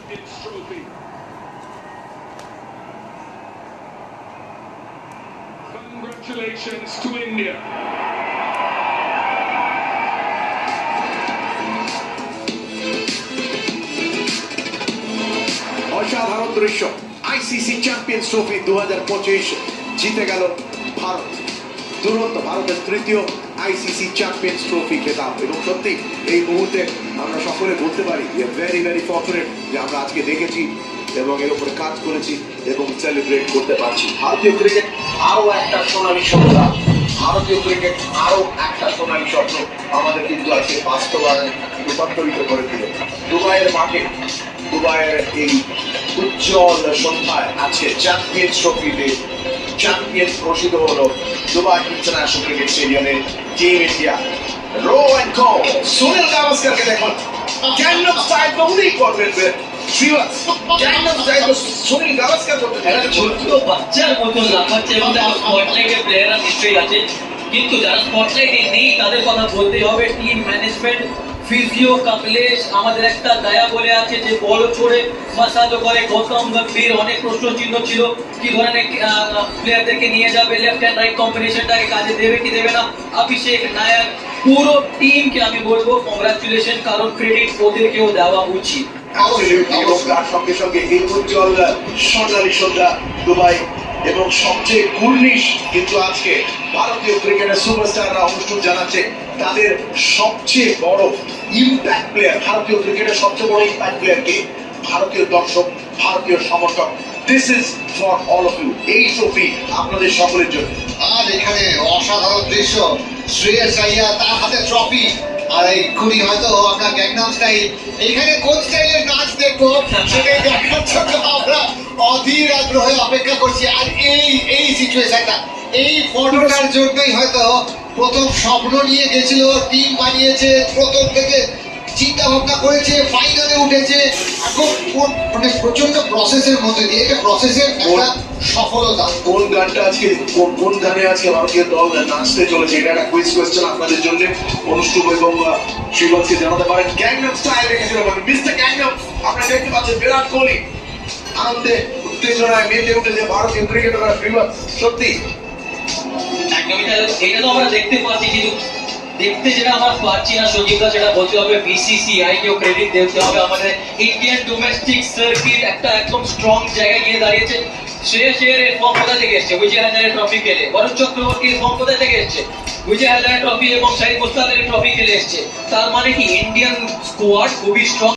Trophy. Congratulations to India. অসাধারণ দৃশ্য। ICC champions trophy 2025 জিতে গেল ভারত। দুরন্ত ভারতের তৃতীয় আইসিসি চ্যাম্পিয়ন্স ট্রফি খেতাব। এবং সত্যি এই মুহূর্তে আমরা সকলে বলতে পারি ভেরি ভেরি ফর্চুনেট যে আমরা আজকে দেখেছি এবং এর উপরে কাজ করেছি এবং সেলিব্রেট করতে পারছি। ভারতীয় ক্রিকেট আরো একটা সোনালী স্বপ্ন, ভারতীয় ক্রিকেট আরো একটা সোনালী স্বপ্ন আমাদের কিন্তু আজকে বাস্তবায়নে রূপান্তরিত করে দিল। দুবাইয়ের মাঠে, দুবাইয়ের এই উজ্জ্বল সন্ধ্যায় আজকে চ্যাম্পিয়ন্স ট্রফিতে চ্যাম্পিয়ন ঘোষিত হলো দুবাই ইন্টারন্যাশনাল ক্রিকেট স্টেডিয়ামে টিম ইন্ডিয়া। রো অ্যান্ড কো সুনীল গাভাস্করকে দেখুন গ্যাংনম স্টাইল তো উনি করবেন শ্রীবাস, গ্যাংনম স্টাইল তো সুনীল গাভাস্কর করতে একটা ছোট্ট বাচ্চার মতন লাফাচ্ছে এবং তার স্পটলাইটে প্লেয়াররা নিশ্চয়ই আছে, কিন্তু যারা স্পটলাইটে নেই তাদের কথা বলতে হবে। টিম ম্যানেজমেন্ট, ফিজিও কমলেশ, আমাদের একটা দয়া বলে আছে যে বড় ছোড়ে মাসাজও করে। গৌতম গম্ভীর অনেক প্রশ্ন চিহ্ন ছিল কি ধরনের প্লেয়ারদেরকে নিয়ে যাবে, লেফট হ্যান্ড রাইট কম্বিনেশনটাকে কাজে দেবে কি দেবে না। অভিষেক নায়ক পুরো টিমকে আমি বলবো কংগ্রাচুলেশন, কারণ ক্রেডিট ওদেরকেও দেওয়া উচিত। এবং তার সঙ্গে সঙ্গে এই উজ্জ্বল সোনালী সন্ধ্যা দুবাই এবং সবচেয়ে কুর্নিশ কিন্তু আজকে ভারতীয় ক্রিকেটের সুপারস্টাররা অনুষ্ঠান জানাচ্ছে তাদের সবচেয়ে বড় ইম্প্যাক্ট প্লেয়ার, ভারতীয় ক্রিকেটের সবচেয়ে বড় ইম্প্যাক্ট প্লেয়ারকে ভারতীয় দর্শক, ভারতীয় সমর্থক। This is for all of you. এই ট্রফি আপনাদের সকলের জন্য। আর এখানে অসাধারণ দৃশ্য, শ্রেয়স আইয়ার তার হাতে ট্রফি, আর এক্ষুনি হয়তো আমরা গ্যাংনাম স্টাইল এইখানে কোন স্টাইলের নাচ দেখবো সেটাই দেখার জন্য আমরা অধীর আগ্রহে অপেক্ষা করছি। আর এই সিচুয়েশনটা, এই ফটোটার জন্যই হয়তো প্রথম স্বপ্ন নিয়ে গেছিল, টিম বানিয়েছে, প্রথম থেকে চিন্তা ভাবনা করেছে, ফাইনালে উঠেছে। এখন মানে প্রচন্ড প্রসেসের মধ্যে দিয়ে, এটা প্রসেসের একটা সফলতা। কোন গানটা আজকে, কোন গানে আজকে ভারতীয় দল নাচতে চলেছে, এটা একটা কুইজ কোয়েশ্চেন আপনাদের জন্য। অনুষ্ঠুপ এবং শ্রীবাসকে জানাতে পারেন গ্যাংনম স্টাইল রেখেছিল মিস্টার গ্যাংনম। আপনারা দেখতে পাচ্ছেন বিরাট কোহলি আনন্দে উত্তেজনায় মেতে উঠেছে ভারতীয় ক্রিকেটাররা। শ্রীবাস সত্যি একদমই তাই, এটা তো আমরা দেখতে পাচ্ছি, কিন্তু দেখতে যেটা আমরা পাচ্ছি না সঞ্জীবদা, সেটা বলতে হবে বিসিসিআই কেও ক্রেডিট দিতে হবে। আমাদের ইন্ডিয়ান ডোমেস্টিক সার্কিট একটা একদম স্ট্রং জায়গায় গিয়ে দাঁড়িয়েছে। শ্রেয়স আইয়ারের ফর্ম কোথা থেকে এসছে? বিজয় হাজারে ট্রফি খেলে। বরুণ চক্রবর্তীর ফর্ম কোথা থেকে এসছে? বিজয় হাজারে ট্রফি এবং শাহিদ মুস্তাকের ট্রফি খেলে এসছে। তার মানে কি ইন্ডিয়ান স্কোয়াড খুবই স্ট্রং।